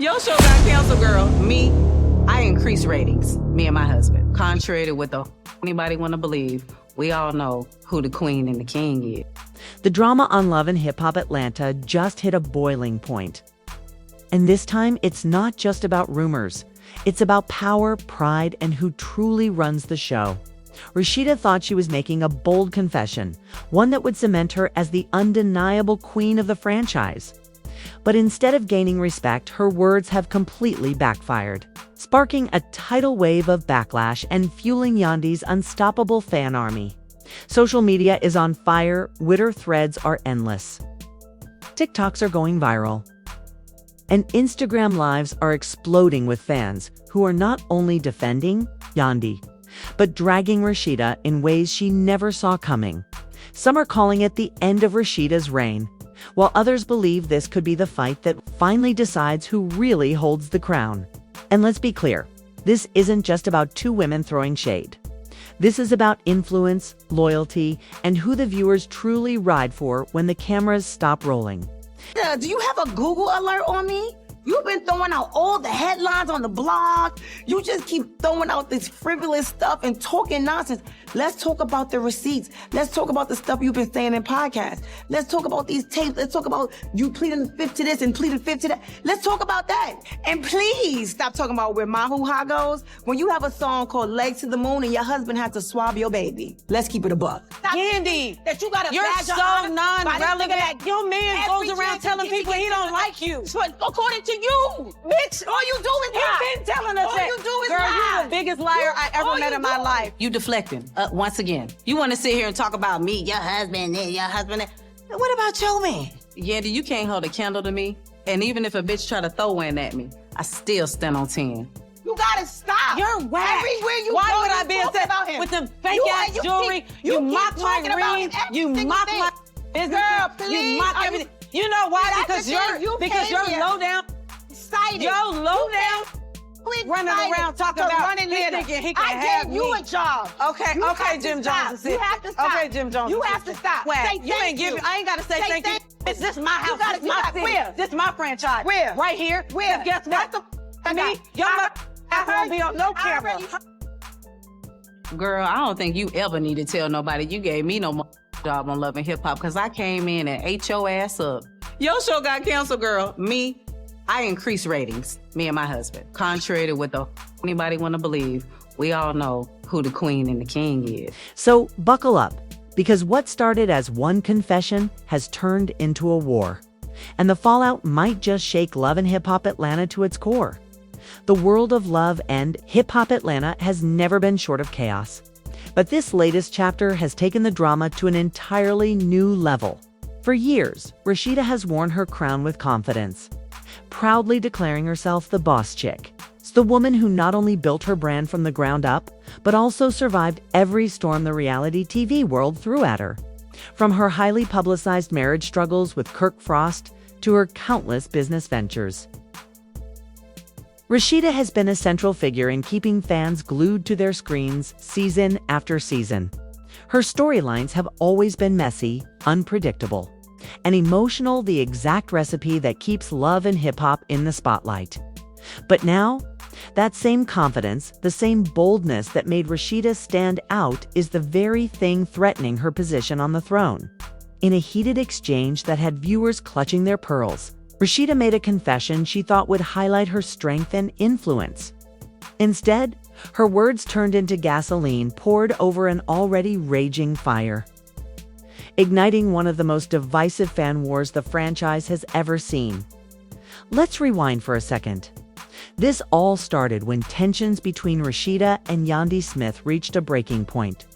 Your show got canceled, girl. Me, I increase ratings. Me and my husband. Contrary to what anybody want to believe, we all know who the queen and the king is. The drama on Love and Hip Hop Atlanta just hit a boiling point. And this time, it's not just about rumors. It's about power, pride, and who truly runs the show. Rashida thought she was making a bold confession, one that would cement her as the undeniable queen of the franchise. But instead of gaining respect, her words have completely backfired, sparking a tidal wave of backlash and fueling Yandy's unstoppable fan army. Social media is on fire, Twitter threads are endless. TikToks are going viral. And Instagram lives are exploding with fans who are not only defending Yandi, but dragging Rashida in ways she never saw coming. Some are calling it the end of Rashida's reign, while others believe this could be the fight that finally decides who really holds the crown. And let's be clear, this isn't just about two women throwing shade. This is about influence, loyalty, and who the viewers truly ride for when the cameras stop rolling. Do you have a Google alert on me? You've been throwing out all the headlines on the blog. You just keep throwing out this frivolous stuff and talking nonsense. Let's talk about the receipts. Let's talk about the stuff you've been saying in podcasts. Let's talk about these tapes. Let's talk about you pleading the fifth to this and pleading fifth to that. Let's talk about that. And please stop talking about where my hoo-ha goes when you have a song called Legs to the Moon and your husband had to swab your baby. Let's keep it a buck. Yandy, That you got a you're badge of so honor by this nigga non-relevant. that Your man goes every around chance telling he get, people he don't like you. But according to you, bitch, all you do is lie. He's been telling us all that. you do is Girl, lie. you're the biggest liar I ever all met you in my do- life. You deflecting, once again. You want to sit here and talk about me, your husband, and your husband. What about your man? Yandy, you can't hold a candle to me. And even if a bitch try to throw one at me, I still stand on 10. You gotta stop. You're whack. Everywhere you Why go, would I you be talk upset about him. with the fake ass you jewelry? keep- You keep mock my talking about ring. every You single mock thing. my business. Girl, You please, mock are everything. You know why? That's Because the thing, you're low down. Excited. You're low down. Running around talking about he thinking he can I have gave you me. a job. Okay, You okay, have to Jim stop. Jones. You have to stop. Okay, Jim Jones. You have to stop. Swag. Say You thank ain't give. you. I ain't gotta say thank you. thank This is my house. gotta- This is you my gotta- city. where? This is my franchise. Where? Right here. Where? And guess what? Me, your mother won't be on no camera. Girl, I don't think you ever need to tell nobody you gave me no more job on Love and Hip Hop because I came in and ate your ass up. Your show got canceled, girl. Me, I increase ratings. Me and my husband. Contrary to what anybody want to believe, we all know who the queen and the king is. So buckle up, because what started as one confession has turned into a war. And the fallout might just shake Love and Hip Hop Atlanta to its core. The world of Love and Hip Hop Atlanta has never been short of chaos. But this latest chapter has taken the drama to an entirely new level. For years, Rashida has worn her crown with confidence, proudly declaring herself the boss chick. It's the woman who not only built her brand from the ground up, but also survived every storm the reality TV world threw at her. From her highly publicized marriage struggles with Kirk to her countless business ventures. Rashida has been a central figure in keeping fans glued to their screens season after season. Her storylines have always been messy, unpredictable, and emotional, the exact recipe that keeps Love and Hip Hop in the spotlight. But now, that same confidence, the same boldness that made Rashida stand out is the very thing threatening her position on the throne. In a heated exchange that had viewers clutching their pearls, Rashida made a confession she thought would highlight her strength and influence. Instead, her words turned into gasoline poured over an already raging fire, igniting one of the most divisive fan wars the franchise has ever seen. Let's rewind for a second. This all started when tensions between Rashida and Yandy Smith reached a breaking point.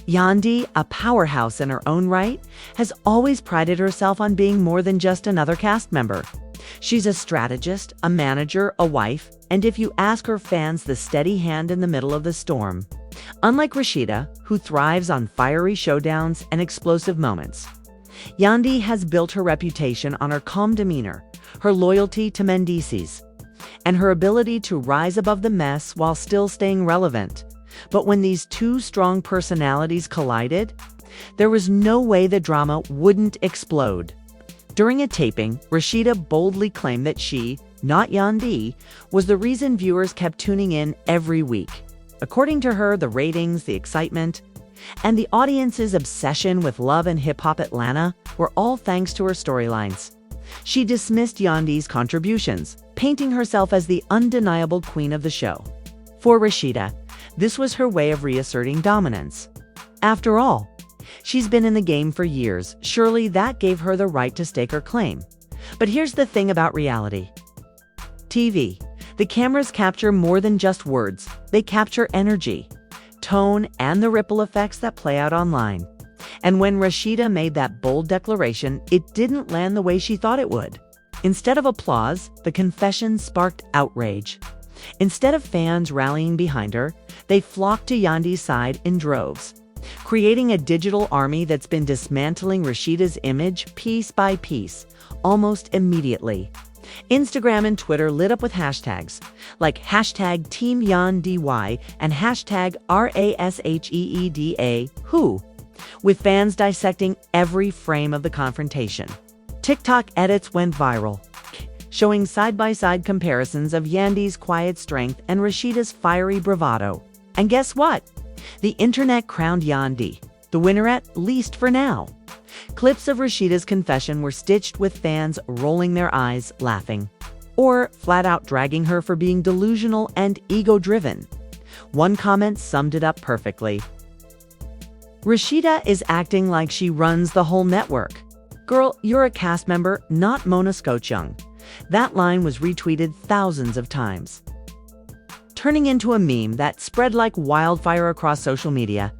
Yandi, a powerhouse in her own right, has always prided herself on being more than just another cast member. She's a strategist, a manager, a wife, and if you ask her fans, the steady hand in the middle of the storm. Unlike Rashida, who thrives on fiery showdowns and explosive moments, Yandi has built her reputation on her calm demeanor, her loyalty to Mendices, and her ability to rise above the mess while still staying relevant. But when these two strong personalities collided, there was no way the drama wouldn't explode. During a taping, Rashida boldly claimed that she, not Yandi, was the reason viewers kept tuning in every week. According to her, the ratings, the excitement, and the audience's obsession with Love and Hip Hop Atlanta were all thanks to her storylines. She dismissed Yandi's contributions, painting herself as the undeniable queen of the show. For Rashida, this was her way of reasserting dominance. After all, she's been in the game for years. Surely that gave her the right to stake her claim. But here's the thing about reality TV. The cameras capture more than just words. They capture energy, tone, and the ripple effects that play out online. And when Rasheeda made that bold declaration, it didn't land the way she thought it would. Instead of applause, the confession sparked outrage. Instead of fans rallying behind her, they flocked to Yandi's side in droves, creating a digital army that's been dismantling Rasheeda's image piece by piece, almost immediately. Instagram and Twitter lit up with hashtags like hashtag Team Yandy and hashtag RASHEEDA who, with fans dissecting every frame of the confrontation. TikTok edits went viral, showing side-by-side comparisons of Yandy's quiet strength and Rasheeda's fiery bravado. And guess what? The internet crowned Yandi the winner, at least for now. Clips of Rasheeda's confession were stitched with fans rolling their eyes, laughing, or flat out dragging her for being delusional and ego-driven. One comment summed it up perfectly. Rasheeda is acting like she runs the whole network. Girl, you're a cast member, not Mona Scotch-Young. That line was retweeted thousands of times, turning into a meme that spread like wildfire across social media.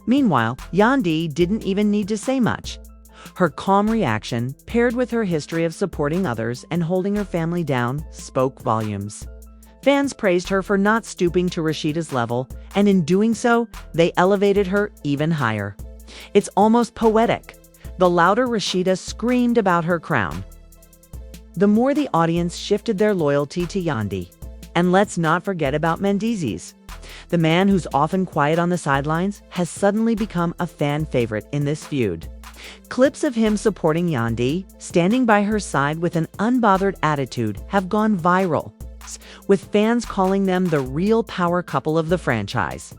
Meanwhile, Yandi didn't even need to say much. Her calm reaction, paired with her history of supporting others and holding her family down, spoke volumes. Fans praised her for not stooping to Rasheeda's level, and in doing so, they elevated her even higher. It's almost poetic. The louder Rasheeda screamed about her crown, the more the audience shifted their loyalty to Yandi. And let's not forget about Mendeecees. The man who's often quiet on the sidelines has suddenly become a fan favorite in this feud. Clips of him supporting Yandi, standing by her side with an unbothered attitude, have gone viral, with fans calling them the real power couple of the franchise.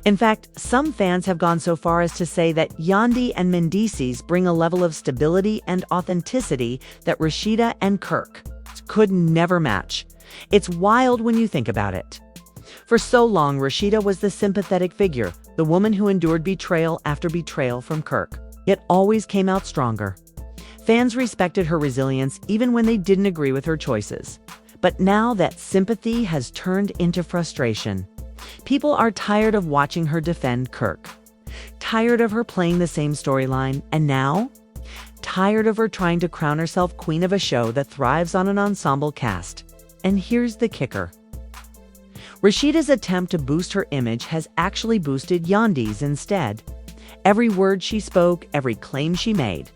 In fact, some fans have gone so far as to say that Yandi and Mendeecees bring a level of stability and authenticity that Rasheeda and Kirk could never match. It's wild when you think about it. For so long, Rasheeda was the sympathetic figure, the woman who endured betrayal after betrayal from Kirk, yet always came out stronger. Fans respected her resilience even when they didn't agree with her choices. But now that sympathy has turned into frustration. People are tired of watching her defend Kirk, tired of her playing the same storyline, and now tired of her trying to crown herself queen of a show that thrives on an ensemble cast. And here's the kicker. Rasheeda's attempt to boost her image has actually boosted Yandi's instead. Every word she spoke, every claim she made,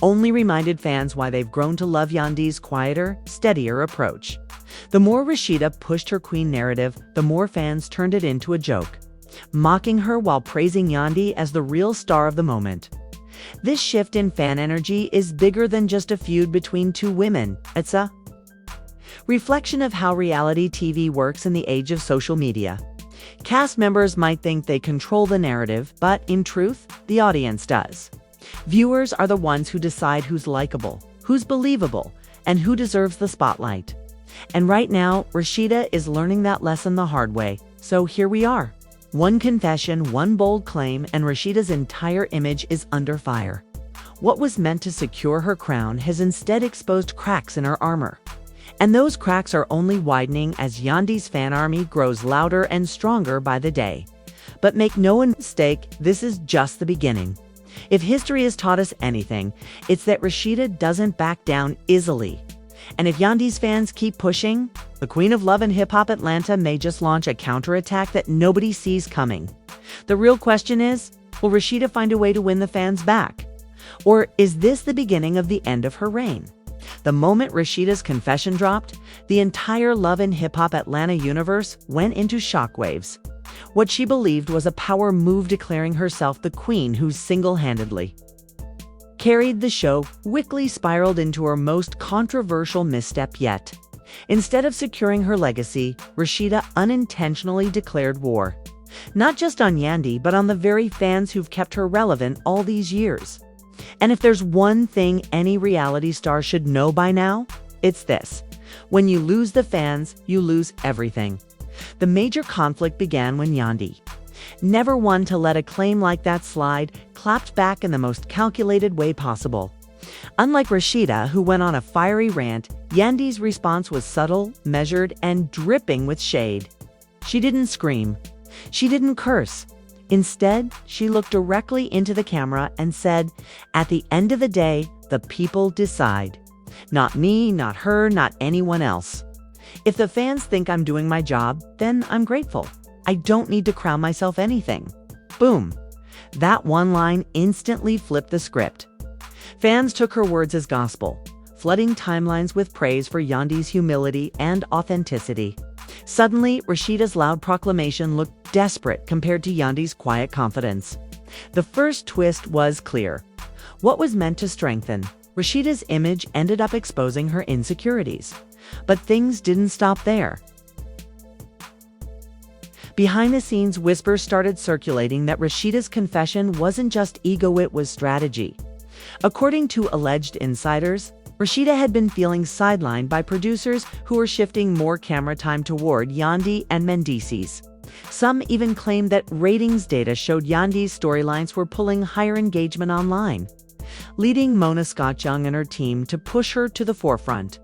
only reminded fans why they've grown to love Yandi's quieter, steadier approach. The more Rasheeda pushed her queen narrative, the more fans turned it into a joke, mocking her while praising Yandi as the real star of the moment. This shift in fan energy is bigger than just a feud between two women. It's a reflection of how reality TV works in the age of social media. Cast members might think they control the narrative, but in truth, the audience does. Viewers are the ones who decide who's likable, who's believable, and who deserves the spotlight. And right now, Rasheeda is learning that lesson the hard way. So here we are. One confession, one bold claim, and Rasheeda's entire image is under fire. What was meant to secure her crown has instead exposed cracks in her armor. And those cracks are only widening as Yandi's fan army grows louder and stronger by the day. But make no mistake, this is just the beginning. If history has taught us anything, it's that Rasheeda doesn't back down easily. And if Yandi's fans keep pushing, the Queen of Love and Hip Hop Atlanta may just launch a counterattack that nobody sees coming. The real question is, will Rasheeda find a way to win the fans back? Or is this the beginning of the end of her reign? The moment Rasheeda's confession dropped, the entire Love and Hip Hop Atlanta universe went into shockwaves. What she believed was a power move, declaring herself the queen who single-handedly carried the show, quickly spiraled into her most controversial misstep yet. Instead of securing her legacy, Rashida unintentionally declared war. Not just on Yandy, but on the very fans who've kept her relevant all these years. And if there's one thing any reality star should know by now, it's this. When you lose the fans, you lose everything. The major conflict began when Yandy, never one to let a claim like that slide, clapped back in the most calculated way possible. Unlike Rasheeda, who went on a fiery rant, Yandy's response was subtle, measured, and dripping with shade. She didn't scream. She didn't curse. Instead, she looked directly into the camera and said, "At the end of the day, the people decide. Not me, not her, not anyone else. If the fans think I'm doing my job, then I'm grateful. I don't need to crown myself anything." Boom. That one line instantly flipped the script. Fans took her words as gospel, flooding timelines with praise for Yandy's humility and authenticity. Suddenly, Rasheeda's loud proclamation looked desperate compared to Yandy's quiet confidence. The first twist was clear. What was meant to strengthen Rasheeda's image ended up exposing her insecurities. But things didn't stop there. Behind the scenes, whispers started circulating that Rasheeda's confession wasn't just ego, it was strategy. According to alleged insiders, Rasheeda had been feeling sidelined by producers who were shifting more camera time toward Yandi and Mendices. Some even claimed that ratings data showed Yandy's storylines were pulling higher engagement online, leading Mona Scott-Young and her team to push her to the forefront.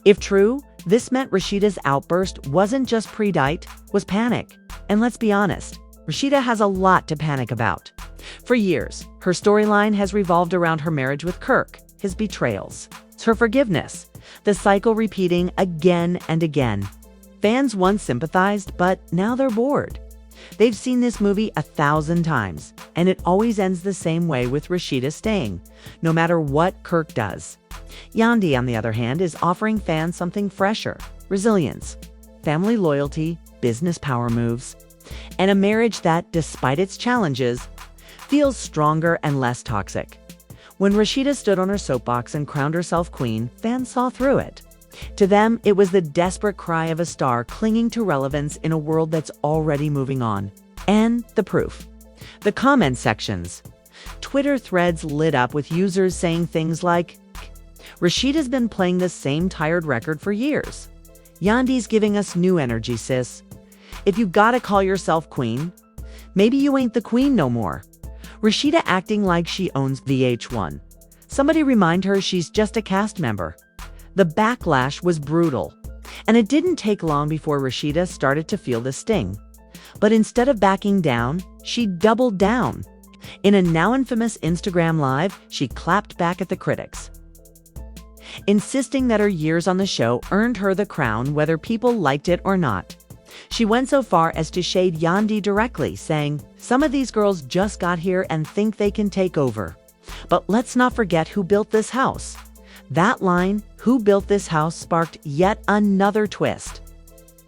If true, this meant Rasheeda's outburst wasn't just pre-diet, was panic. And let's be honest, Rasheeda has a lot to panic about. For years, her storyline has revolved around her marriage with Kirk, his betrayals, her forgiveness, the cycle repeating again and again. Fans once sympathized, but now they're bored. They've seen this movie 1,000 times, and it always ends the same way with Rasheeda staying, no matter what Kirk does. Yandi, on the other hand, is offering fans something fresher: resilience, family loyalty, business power moves, and a marriage that, despite its challenges, feels stronger and less toxic. When Rasheeda stood on her soapbox and crowned herself queen, fans saw through it. To them, it was the desperate cry of a star clinging to relevance in a world that's already moving on. And the proof. The comment sections. Twitter threads lit up with users saying things like, "Rasheeda's been playing the same tired record for years. Yandy's giving us new energy, sis. If you gotta call yourself queen, maybe you ain't the queen no more. Rasheeda acting like she owns VH1. Somebody remind her she's just a cast member." The backlash was brutal, and it didn't take long before Rasheeda started to feel the sting. But instead of backing down, she doubled down. In a now infamous Instagram Live, she clapped back at the critics, insisting that her years on the show earned her the crown whether people liked it or not. She went so far as to shade Yandi directly, saying, "Some of these girls just got here and think they can take over. But let's not forget who built this house." That line, "who built this house," sparked yet another twist.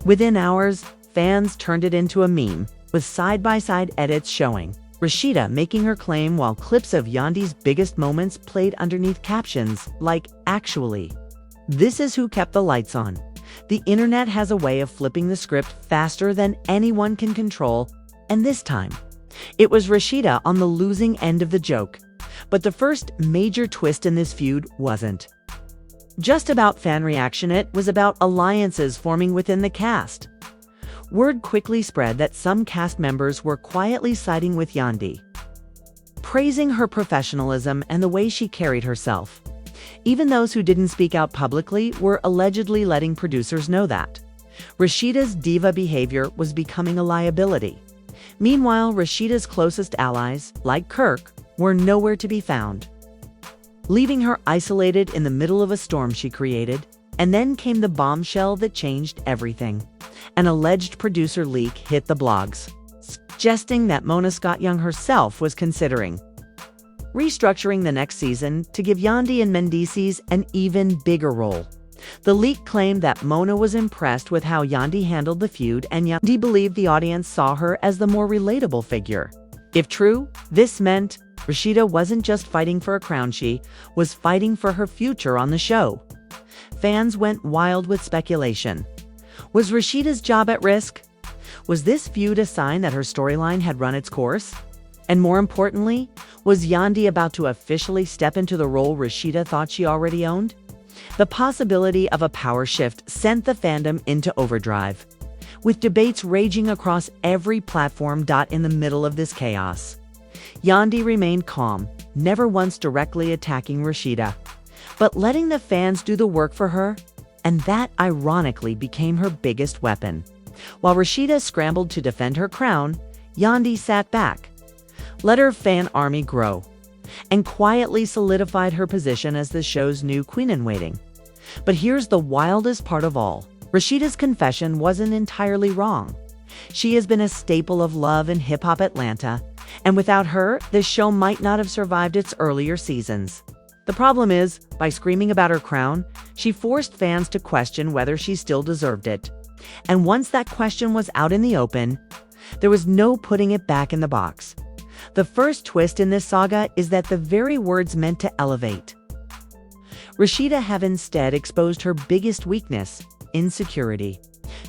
Within hours, fans turned it into a meme, with side-by-side edits showing Rasheeda making her claim while clips of Yandi's biggest moments played underneath captions like, "Actually." This is who kept the lights on. The internet has a way of flipping the script faster than anyone can control, and this time, it was Rasheeda on the losing end of the joke. But the first major twist in this feud wasn't just about fan reaction, it was about alliances forming within the cast. Word quickly spread that some cast members were quietly siding with Yandi, praising her professionalism and the way she carried herself. Even those who didn't speak out publicly were allegedly letting producers know that Rasheeda's diva behavior was becoming a liability. Meanwhile, Rasheeda's closest allies, like Kirk, were nowhere to be found, leaving her isolated in the middle of a storm she created. And then came the bombshell that changed everything. An alleged producer leak hit the blogs, suggesting that Mona Scott-Young herself was considering restructuring the next season to give Yandi and Mendices an even bigger role. The leak claimed that Mona was impressed with how Yandi handled the feud, and Yandi believed the audience saw her as the more relatable figure. If true, this meant Rasheeda wasn't just fighting for a crown, she was fighting for her future on the show. Fans went wild with speculation. Was Rashida's job at risk? Was this feud a sign that her storyline had run its course? And more importantly, was Yandi about to officially step into the role Rashida thought she already owned? The possibility of a power shift sent the fandom into overdrive, with debates raging across every platform. In the middle of this chaos, Yandi remained calm, never once directly attacking Rashida, but letting the fans do the work for her, and that ironically became her biggest weapon. While Rashida scrambled to defend her crown, Yandi sat back, let her fan army grow, and quietly solidified her position as the show's new queen-in-waiting. But here's the wildest part of all. Rashida's confession wasn't entirely wrong. She has been a staple of love in hip-hop Atlanta, and without her, this show might not have survived its earlier seasons. The problem is, by screaming about her crown, she forced fans to question whether she still deserved it. And once that question was out in the open, there was no putting it back in the box. The first twist in this saga is that the very words meant to elevate Rashida have instead exposed her biggest weakness: insecurity.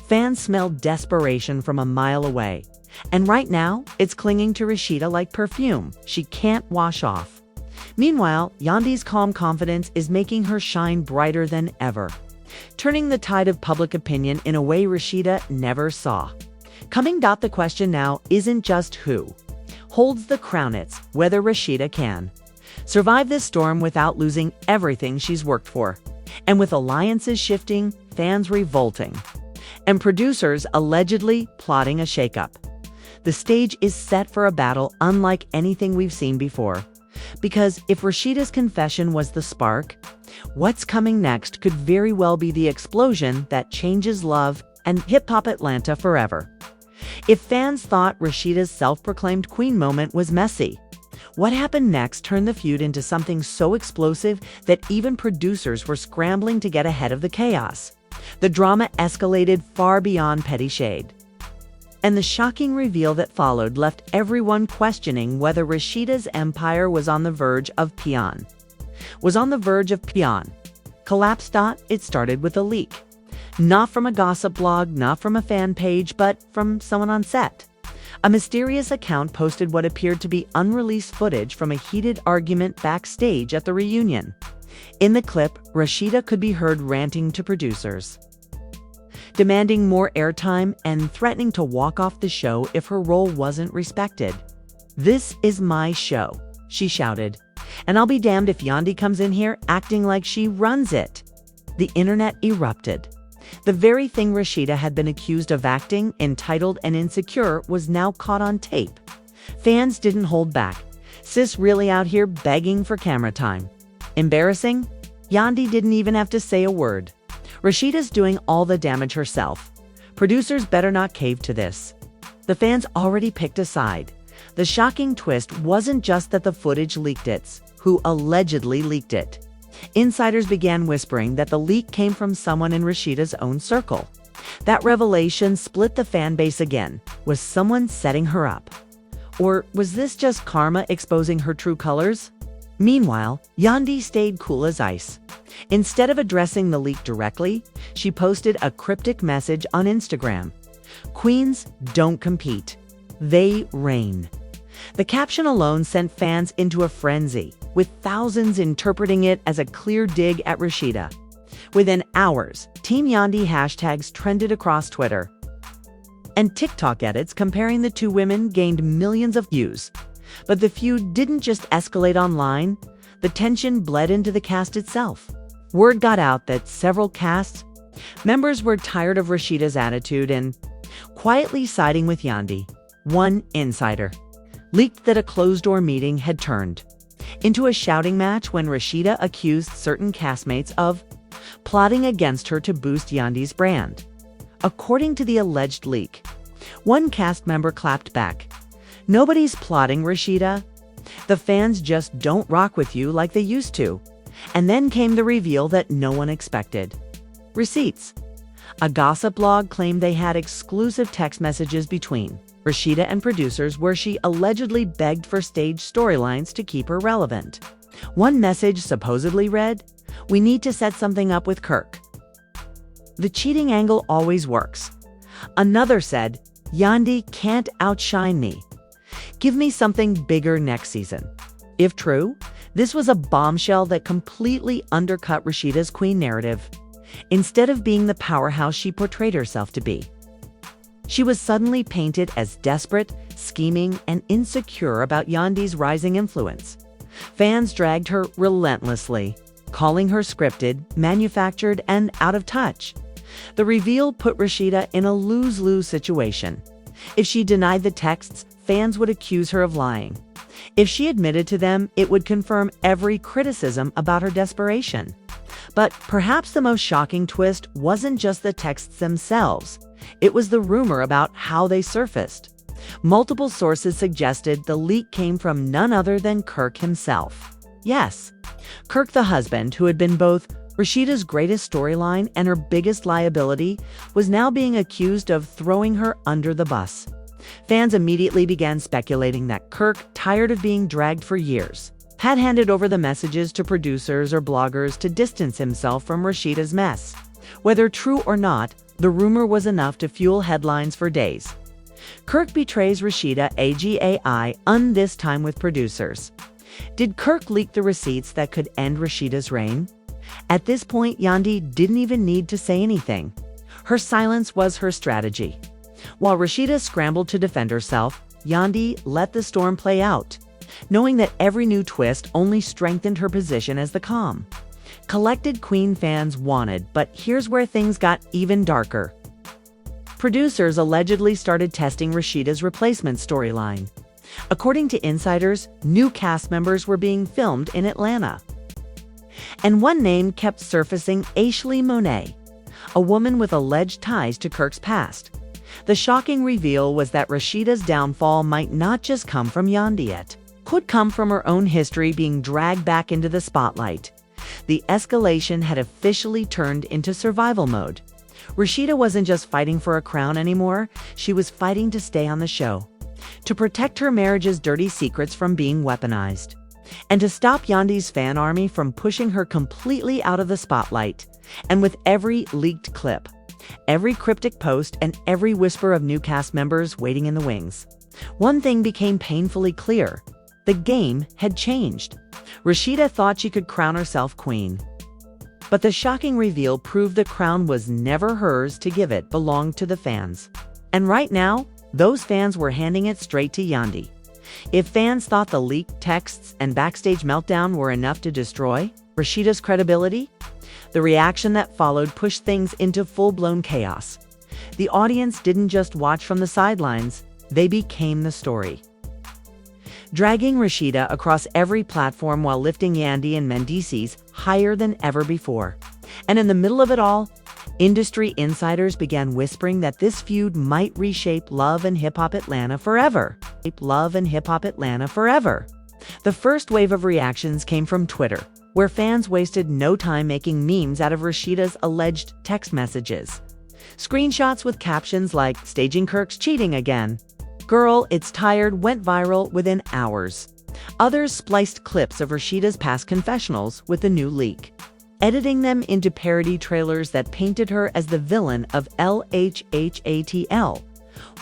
Fans smelled desperation from a mile away, and right now, it's clinging to Rashida like perfume she can't wash off. Meanwhile, Yandi's calm confidence is making her shine brighter than ever, turning the tide of public opinion in a way Rashida never saw. The question now isn't just who holds the crown, it's whether Rashida can survive this storm without losing everything she's worked for. And with alliances shifting, fans revolting, and producers allegedly plotting a shakeup, the stage is set for a battle unlike anything we've seen before. Because if Rashida's confession was the spark, what's coming next could very well be the explosion that changes love and hip-hop Atlanta forever. If fans thought Rashida's self-proclaimed queen moment was messy, what happened next turned the feud into something so explosive that even producers were scrambling to get ahead of the chaos. The drama escalated far beyond petty shade, and the shocking reveal that followed left everyone questioning whether Rashida's empire was on the verge of peon. Collapse. It started with a leak. Not from a gossip blog, not from a fan page, but from someone on set. A mysterious account posted what appeared to be unreleased footage from a heated argument backstage at the reunion. In the clip, Rashida could be heard ranting to producers, demanding more airtime and threatening to walk off the show if her role wasn't respected. "This is my show," she shouted, "and I'll be damned if Yandi comes in here acting like she runs it." The internet erupted. The very thing Rashida had been accused of acting, entitled and insecure, was now caught on tape. Fans didn't hold back. Sis really out here begging for camera time. Embarrassing? Yandi didn't even have to say a word. Rashida's doing all the damage herself. Producers better not cave to this. The fans already picked a side. The shocking twist wasn't just that the footage leaked, it's who allegedly leaked it. Insiders began whispering that the leak came from someone in Rashida's own circle. That revelation split the fan base again. Was someone setting her up? Or was this just karma exposing her true colors? Meanwhile, Yandi stayed cool as ice. Instead of addressing the leak directly, she posted a cryptic message on Instagram: "Queens don't compete, they reign." The caption alone sent fans into a frenzy, with thousands interpreting it as a clear dig at Rashida. Within hours, Team Yandi hashtags trended across Twitter, and TikTok edits comparing the two women gained millions of views. But the feud didn't just escalate online, the tension bled into the cast itself. Word got out that several cast members were tired of Rashida's attitude and quietly siding with Yandi. One insider leaked that a closed-door meeting had turned into a shouting match when Rashida accused certain castmates of plotting against her to boost Yandi's brand. According to the alleged leak, one cast member clapped back, "Nobody's plotting, Rashida. The fans just don't rock with you like they used to." And then came the reveal that no one expected. Receipts. A gossip blog claimed they had exclusive text messages between Rashida and producers where she allegedly begged for stage storylines to keep her relevant. One message supposedly read, "We need to set something up with Kirk." The cheating angle always works. Another said, "Yandi can't outshine me. Give me something bigger next season." If true, this was a bombshell that completely undercut Rashida's queen narrative. Instead of being the powerhouse she portrayed herself to be, she was suddenly painted as desperate, scheming, and insecure about Yandi's rising influence. Fans dragged her relentlessly, calling her scripted, manufactured, and out of touch. The reveal put Rashida in a lose-lose situation. If she denied the texts, fans would accuse her of lying. If she admitted to them, it would confirm every criticism about her desperation. But perhaps the most shocking twist wasn't just the texts themselves. It was the rumor about how they surfaced. Multiple sources suggested the leak came from none other than Kirk himself. Yes, Kirk the husband, who had been both Rashida's greatest storyline and her biggest liability, was now being accused of throwing her under the bus. Fans immediately began speculating that Kirk, tired of being dragged for years, had handed over the messages to producers or bloggers to distance himself from Rashida's mess. Whether true or not, the rumor was enough to fuel headlines for days. Kirk betrays Rashida AGAI, this time with producers. Did Kirk leak the receipts that could end Rashida's reign? At this point, Yandi didn't even need to say anything. Her silence was her strategy. While Rashida scrambled to defend herself, Yandi let the storm play out, knowing that every new twist only strengthened her position as the calm, collected queen fans wanted. But here's where things got even darker. Producers allegedly started testing Rashida's replacement storyline. According to insiders, new cast members were being filmed in Atlanta. And one name kept surfacing: Ashley Monet, a woman with alleged ties to Kirk's past. The shocking reveal was that Rashida's downfall might not just come from Yandi, it could come from her own history being dragged back into the spotlight. The escalation had officially turned into survival mode. Rashida wasn't just fighting for a crown anymore, she was fighting to stay on the show, to protect her marriage's dirty secrets from being weaponized, and to stop Yandi's fan army from pushing her completely out of the spotlight. And with every leaked clip, every cryptic post, and every whisper of new cast members waiting in the wings, one thing became painfully clear: the game had changed. Rashida thought she could crown herself queen. But the shocking reveal proved the crown was never hers to give, it belonged to the fans. And right now, those fans were handing it straight to Yandi. If fans thought the leaked texts and backstage meltdown were enough to destroy Rashida's credibility, the reaction that followed pushed things into full-blown chaos. The audience didn't just watch from the sidelines, they became the story, dragging Rashida across every platform while lifting Yandi and Mendices higher than ever before. And in the middle of it all, industry insiders began whispering that this feud might reshape Love and Hip Hop Atlanta forever. Love and Hip Hop Atlanta forever. The first wave of reactions came from Twitter, where fans wasted no time making memes out of Rashida's alleged text messages. Screenshots with captions like "Staging Kirk's cheating again," "Girl, it's tired," went viral within hours. Others spliced clips of Rashida's past confessionals with the new leak, editing them into parody trailers that painted her as the villain of LHHATL.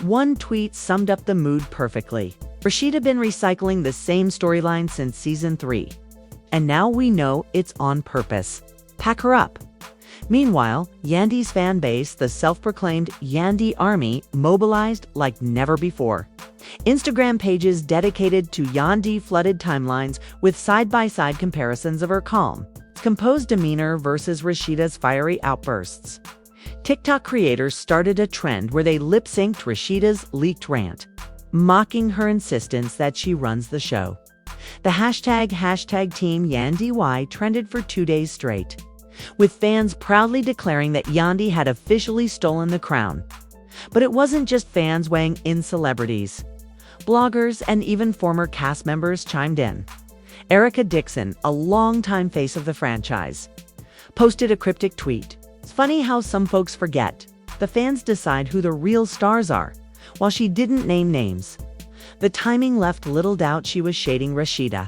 One tweet summed up the mood perfectly: Rashida been recycling the same storyline since season 3. And now we know it's on purpose. Pack her up. Meanwhile, Yandi's fan base, the self-proclaimed Yandi Army, mobilized like never before. Instagram pages dedicated to Yandi flooded timelines with side-by-side comparisons of her calm, composed demeanor versus Rashida's fiery outbursts. TikTok creators started a trend where they lip-synced Rashida's leaked rant, mocking her insistence that she runs the show. The hashtag Team YandyY trended for 2 days straight, with fans proudly declaring that Yandi had officially stolen the crown. But it wasn't just fans weighing in. Celebrities, bloggers, and even former cast members chimed in. Erica Dixon, a longtime face of the franchise, posted a cryptic tweet. It's funny how some folks forget. The fans decide who the real stars are, while she didn't name names. The timing left little doubt she was shading Rashida.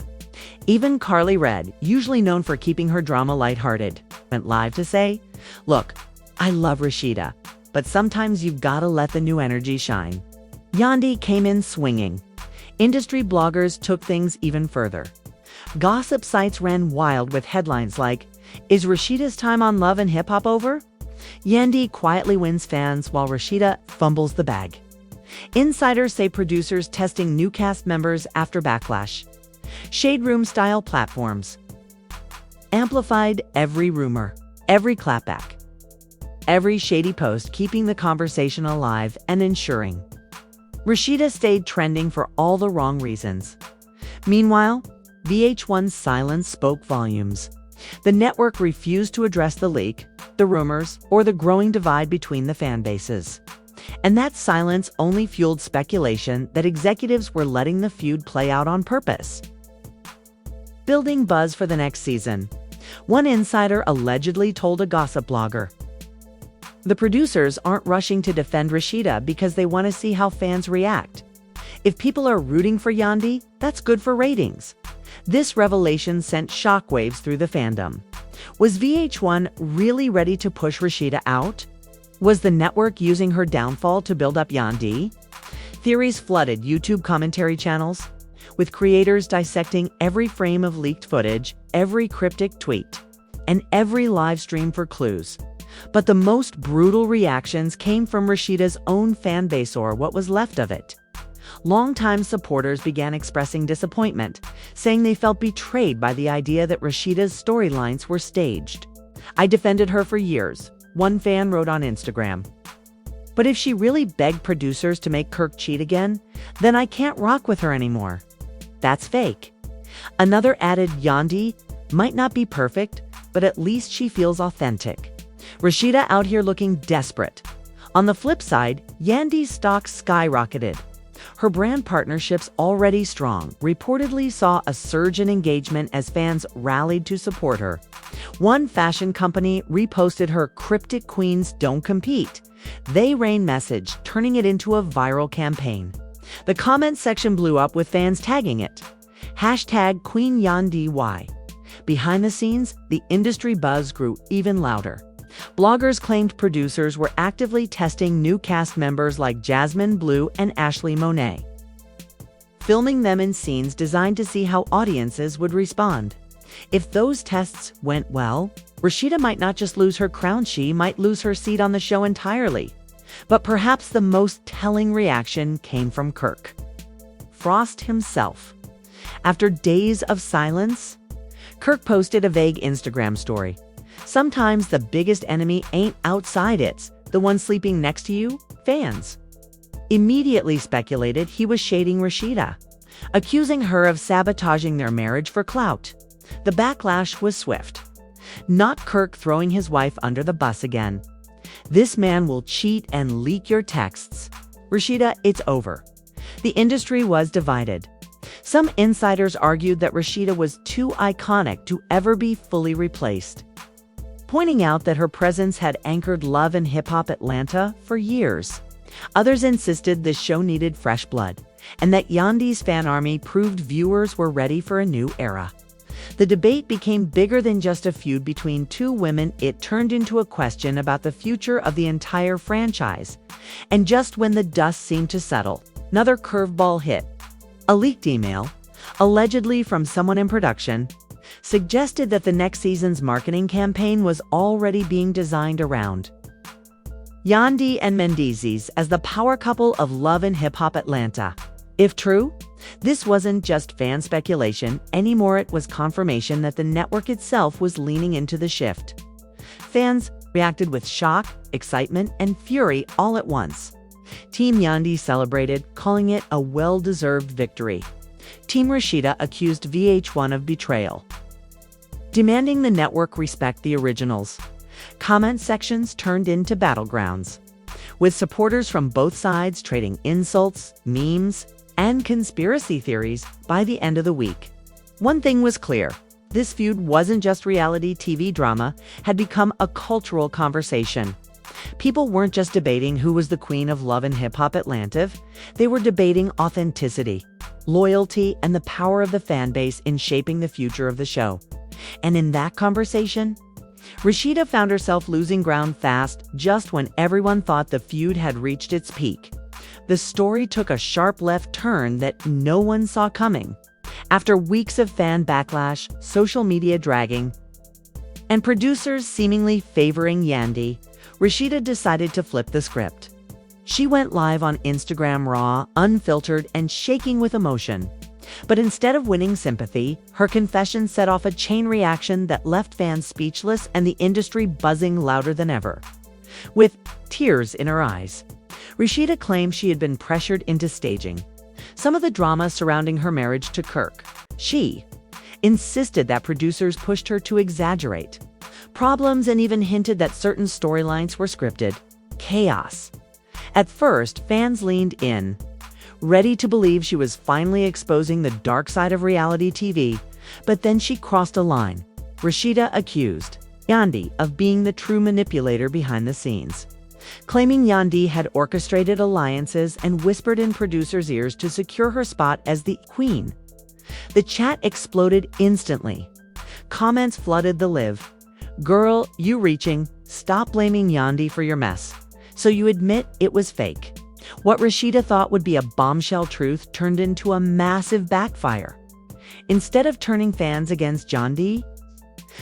Even Carly Red, usually known for keeping her drama lighthearted, went live to say, "Look, I love Rashida, but sometimes you've gotta let the new energy shine." Yandy came in swinging. Industry bloggers took things even further. Gossip sites ran wild with headlines like, "Is Rashida's time on Love and Hip Hop over?" "Yandy quietly wins fans while Rashida fumbles the bag." Insiders say producers testing new cast members after backlash. Shade room-style platforms amplified every rumor, every clapback, every shady post, keeping the conversation alive and ensuring Rashida stayed trending for all the wrong reasons. Meanwhile, VH1's silence spoke volumes. The network refused to address the leak, the rumors, or the growing divide between the fan bases. And that silence only fueled speculation that executives were letting the feud play out on purpose. Building buzz for the next season. One insider allegedly told a gossip blogger, "The producers aren't rushing to defend Rashida because they want to see how fans react. If people are rooting for Yandi, that's good for ratings." This revelation sent shockwaves through the fandom. Was VH1 really ready to push Rashida out? Was the network using her downfall to build up Yandi? Theories flooded YouTube commentary channels, with creators dissecting every frame of leaked footage, every cryptic tweet, and every live stream for clues. But the most brutal reactions came from Rashida's own fan base, or what was left of it. Longtime supporters began expressing disappointment, saying they felt betrayed by the idea that Rashida's storylines were staged. "I defended her for years," one fan wrote on Instagram. "But if she really begged producers to make Kirk cheat again, then I can't rock with her anymore. That's fake." Another added, "Yandi might not be perfect, but at least she feels authentic. Rashida out here looking desperate." On the flip side, Yandy's stock skyrocketed. Her brand partnerships, already strong, reportedly saw a surge in engagement as fans rallied to support her. One fashion company reposted her "Cryptic Queens Don't Compete. They Reign" message, turning it into a viral campaign. The comment section blew up with fans tagging it. #QueenYandy. Behind the scenes, the industry buzz grew even louder. Bloggers claimed producers were actively testing new cast members like Jasmine Blue and Ashley Monet, filming them in scenes designed to see how audiences would respond. If those tests went well, Rashida might not just lose her crown, she might lose her seat on the show entirely. But perhaps the most telling reaction came from Kirk, Frost himself. After days of silence, Kirk posted a vague Instagram story. "Sometimes the biggest enemy ain't outside, it's the one sleeping next to you." Fans immediately speculated he was shading Rashida, accusing her of sabotaging their marriage for clout. The backlash was swift. Not Kirk throwing his wife under the bus again. "This man will cheat and leak your texts. Rashida, it's over." The industry was divided. Some insiders argued that Rashida was too iconic to ever be fully replaced, pointing out that her presence had anchored Love and Hip Hop Atlanta for years. Others insisted the show needed fresh blood, and that Yandy's fan army proved viewers were ready for a new era. The debate became bigger than just a feud between two women. It turned into a question about the future of the entire franchise. And just when the dust seemed to settle, another curveball hit. A leaked email, allegedly from someone in production, suggested that the next season's marketing campaign was already being designed around Yandi and Mendeecees as the power couple of Love and Hip Hop Atlanta. If true, this wasn't just fan speculation anymore, it was confirmation that the network itself was leaning into the shift. Fans reacted with shock, excitement, and fury all at once. Team Yandi celebrated, calling it a well-deserved victory. Team Rashida accused VH1 of betrayal, demanding the network respect the originals. Comment sections turned into battlegrounds, with supporters from both sides trading insults, memes, and conspiracy theories by the end of the week. One thing was clear. This feud wasn't just reality TV drama, had become a cultural conversation. People weren't just debating who was the queen of Love and Hip Hop Atlanta, they were debating authenticity. loyalty, and the power of the fan base in shaping the future of the show. And in that conversation, Rashida found herself losing ground fast just when everyone thought the feud had reached its peak. The story took a sharp left turn that no one saw coming. After weeks of fan backlash, social media dragging, and producers seemingly favoring Yandy, Rashida decided to flip the script. She went live on Instagram raw, unfiltered, and shaking with emotion. But instead of winning sympathy, her confession set off a chain reaction that left fans speechless and the industry buzzing louder than ever. With tears in her eyes, Rashida claimed she had been pressured into staging some of the drama surrounding her marriage to Kirk. She insisted that producers pushed her to exaggerate problems and even hinted that certain storylines were scripted. Chaos. At first, fans leaned in, ready to believe she was finally exposing the dark side of reality TV, but then she crossed a line. Rashida accused Yandi of being the true manipulator behind the scenes, claiming Yandi had orchestrated alliances and whispered in producers' ears to secure her spot as the queen. The chat exploded instantly. Comments flooded the live. "Girl, you reaching. Stop blaming Yandi for your mess. So you admit it was fake." What Rashida thought would be a bombshell truth turned into a massive backfire. Instead of turning fans against Yandi,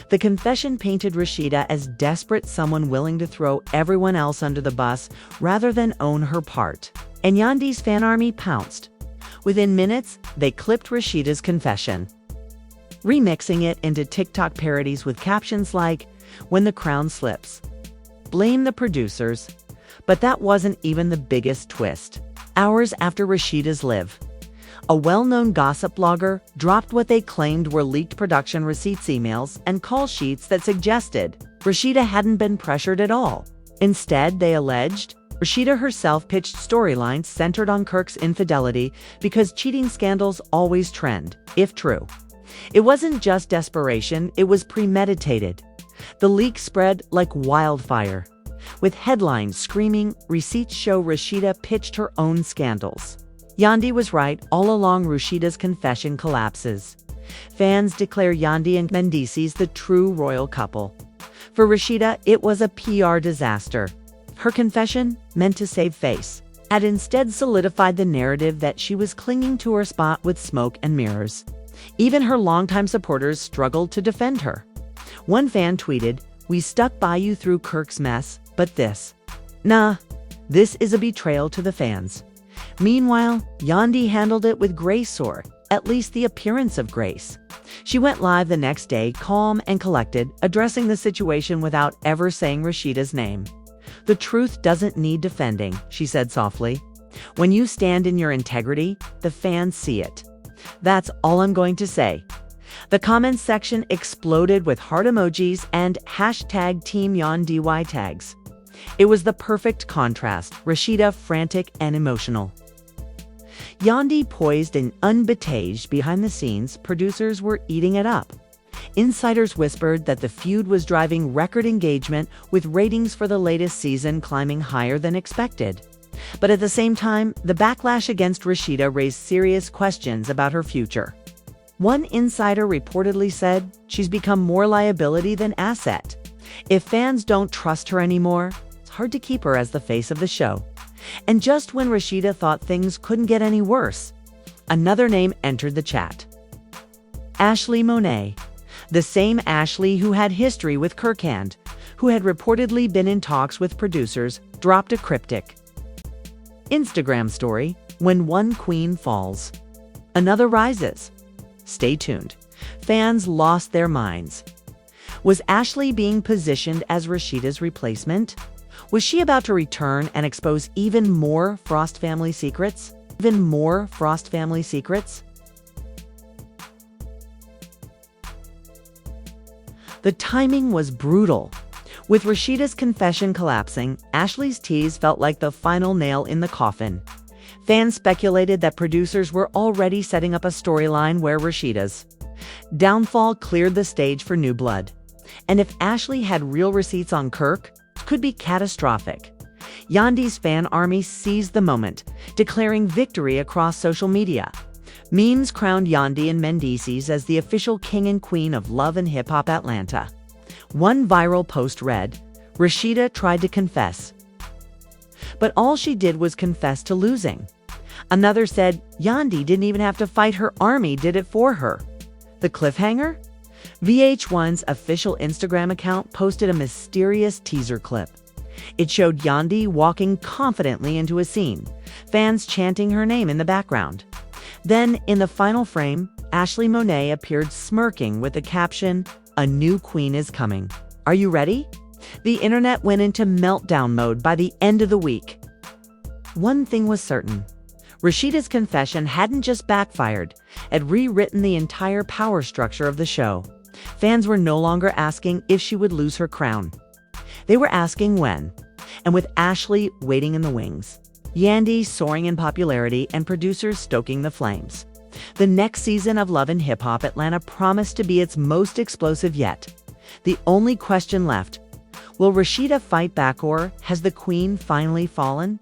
the confession painted Rashida as desperate someone willing to throw everyone else under the bus rather than own her part. And Yandi's fan army pounced. Within minutes, they clipped Rashida's confession, remixing it into TikTok parodies with captions like, "When the crown slips, blame the producers." But that wasn't even the biggest twist. Hours after Rashida's live, a well-known gossip blogger dropped what they claimed were leaked production receipts emails and call sheets that suggested Rashida hadn't been pressured at all. Instead, they alleged Rashida herself pitched storylines centered on Kirk's infidelity because cheating scandals always trend, if true. It wasn't just desperation, it was premeditated. The leak spread like wildfire, with headlines screaming, "Receipts show Rashida pitched her own scandals." Yandi was right. All along, Rashida's confession collapses. Fans declare Yandi and Mendices the true royal couple. For Rashida, it was a PR disaster. Her confession, meant to save face, had instead solidified the narrative that she was clinging to her spot with smoke and mirrors. Even her longtime supporters struggled to defend her. One fan tweeted, "We stuck by you through Kirk's mess, but this. Nah, this is a betrayal to the fans." Meanwhile, Yandi handled it with grace, or at least the appearance of grace. She went live the next day, calm and collected, addressing the situation without ever saying Rashida's name. "The truth doesn't need defending," she said softly. "When you stand in your integrity, the fans see it. That's all I'm going to say." The comments section exploded with heart emojis and #TeamYonDY tags. It was the perfect contrast, Rashida frantic and emotional, Yandi poised and unbataged. Behind the scenes, producers were eating it up. Insiders whispered that the feud was driving record engagement, with ratings for the latest season climbing higher than expected. But at the same time, the backlash against Rashida raised serious questions about her future. One insider reportedly said she's become more liability than asset. If fans don't trust her anymore, it's hard to keep her as the face of the show. And just when Rashida thought things couldn't get any worse, another name entered the chat. Ashley Monet. The same Ashley who had history with Kirk and who had reportedly been in talks with producers, dropped a cryptic Instagram story: "When one queen falls, another rises. Stay tuned." Fans lost their minds. Was Ashley being positioned as Rashida's replacement? Was she about to return and expose even more Frost family secrets? The timing was brutal. With Rashida's confession collapsing, Ashley's tease felt like the final nail in the coffin. Fans speculated that producers were already setting up a storyline where Rashida's downfall cleared the stage for new blood. And if Ashley had real receipts on Kirk, it could be catastrophic. Yandi's fan army seized the moment, declaring victory across social media. Memes crowned Yandy and Mendices as the official king and queen of Love and Hip Hop Atlanta. One viral post read, "Rashida tried to confess, but all she did was confess to losing." Another said, "Yandi didn't even have to fight, her army did it for her." The cliffhanger? VH1's official Instagram account posted a mysterious teaser clip. It showed Yandi walking confidently into a scene, fans chanting her name in the background. Then, in the final frame, Ashley Monet appeared smirking with the caption, "A new queen is coming. Are you ready?" The internet went into meltdown mode by the end of the week. One thing was certain. Rashida's confession hadn't just backfired, it rewritten the entire power structure of the show. Fans were no longer asking if she would lose her crown. They were asking when. And with Ashley waiting in the wings, Yandy soaring in popularity, and producers stoking the flames, the next season of Love and Hip Hop Atlanta promised to be its most explosive yet. The only question left, will Rashida fight back, or has the queen finally fallen?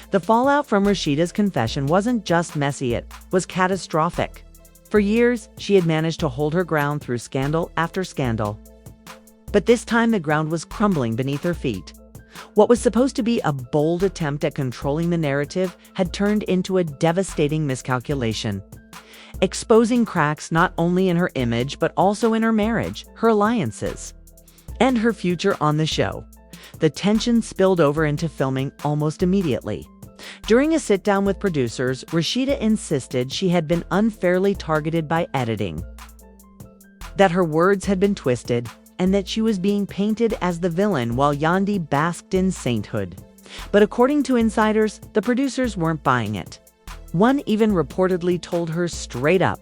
The fallout from Rashida's confession wasn't just messy, it was catastrophic. For years, she had managed to hold her ground through scandal after scandal. But this time the ground was crumbling beneath her feet. What was supposed to be a bold attempt at controlling the narrative had turned into a devastating miscalculation, exposing cracks not only in her image but also in her marriage, her alliances, and her future on the show. The tension spilled over into filming almost immediately. During a sit-down with producers, Rashida insisted she had been unfairly targeted by editing, that her words had been twisted, and that she was being painted as the villain while Yandi basked in sainthood. But according to insiders, the producers weren't buying it. One even reportedly told her straight up,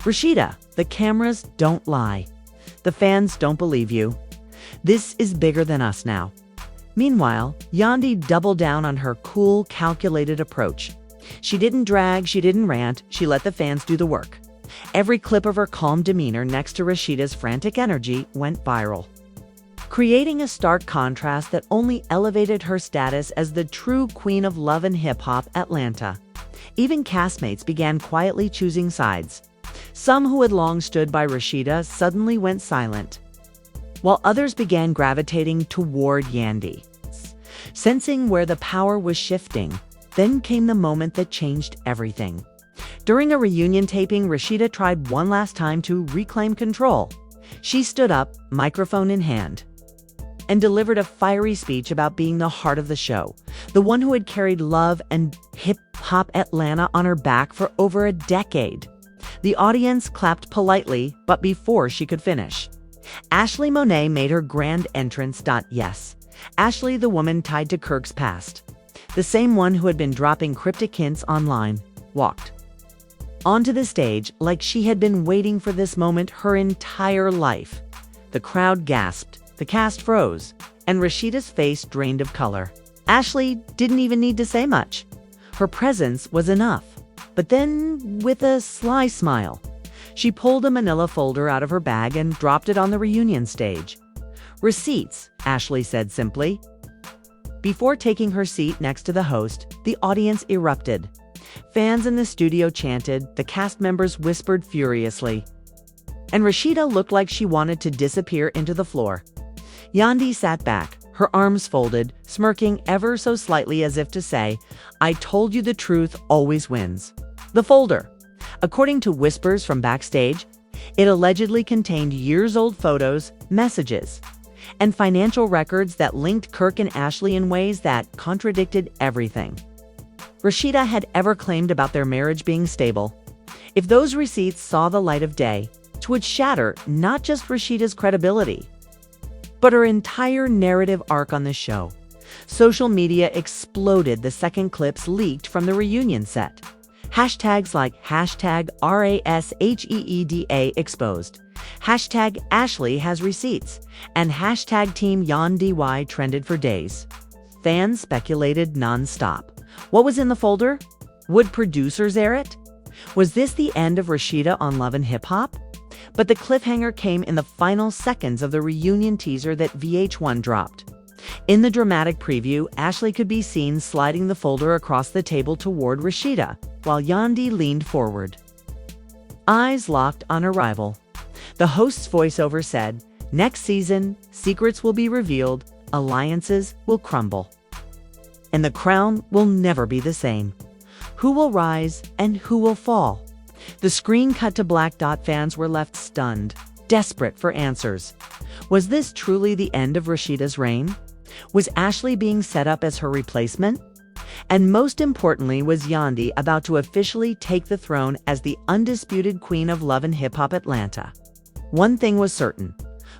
"Rashida, the cameras don't lie. The fans don't believe you. This is bigger than us now." Meanwhile, Yandi doubled down on her cool, calculated approach. She didn't drag, she didn't rant, she let the fans do the work. Every clip of her calm demeanor next to Rashida's frantic energy went viral, creating a stark contrast that only elevated her status as the true queen of Love and Hip Hop Atlanta. Even castmates began quietly choosing sides. Some who had long stood by Rashida suddenly went silent, while others began gravitating toward Yandy. Sensing where the power was shifting, then came the moment that changed everything. During a reunion taping, Rashida tried one last time to reclaim control. She stood up, microphone in hand, and delivered a fiery speech about being the heart of the show, the one who had carried Love and Hip Hop Atlanta on her back for over a decade. The audience clapped politely, but before she could finish, Ashley Monet made her grand entrance. Yes, Ashley, the woman tied to Kirk's past, the same one who had been dropping cryptic hints online, walked onto the stage like she had been waiting for this moment her entire life. The crowd gasped, the cast froze, and Rashida's face drained of color. Ashley didn't even need to say much. Her presence was enough. But then, with a sly smile, she pulled a manila folder out of her bag and dropped it on the reunion stage. "Receipts," Ashley said simply. Before taking her seat next to the host, the audience erupted. Fans in the studio chanted, the cast members whispered furiously, and Rashida looked like she wanted to disappear into the floor. Yandi sat back, her arms folded, smirking ever so slightly as if to say, "I told you the truth always wins." The folder, according to whispers from backstage, it allegedly contained years-old photos, messages, and financial records that linked Kirk and Ashley in ways that contradicted everything Rashida had ever claimed about their marriage being stable. If those receipts saw the light of day, it would shatter not just Rashida's credibility, but her entire narrative arc on the show. Social media exploded the second clips leaked from the reunion set. Hashtags like #RASHEEDA exposed, #Ashley has receipts, and #Team Yandy trended for days. Fans speculated nonstop. What was in the folder? Would producers air it? Was this the end of Rashida on Love and Hip Hop? But the cliffhanger came in the final seconds of the reunion teaser that VH1 dropped. In the dramatic preview, Ashley could be seen sliding the folder across the table toward Rashida, while Yandi leaned forward, eyes locked on arrival. The host's voiceover said, "Next season, secrets will be revealed, alliances will crumble. And the crown will never be the same. Who will rise and who will fall?" The screen cut to black. Fans were left stunned, desperate for answers. Was this truly the end of Rashida's reign? Was Ashley being set up as her replacement? And most importantly, was Yandy about to officially take the throne as the undisputed queen of love and hip-hop Atlanta? One thing was certain: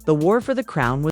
the war for the crown was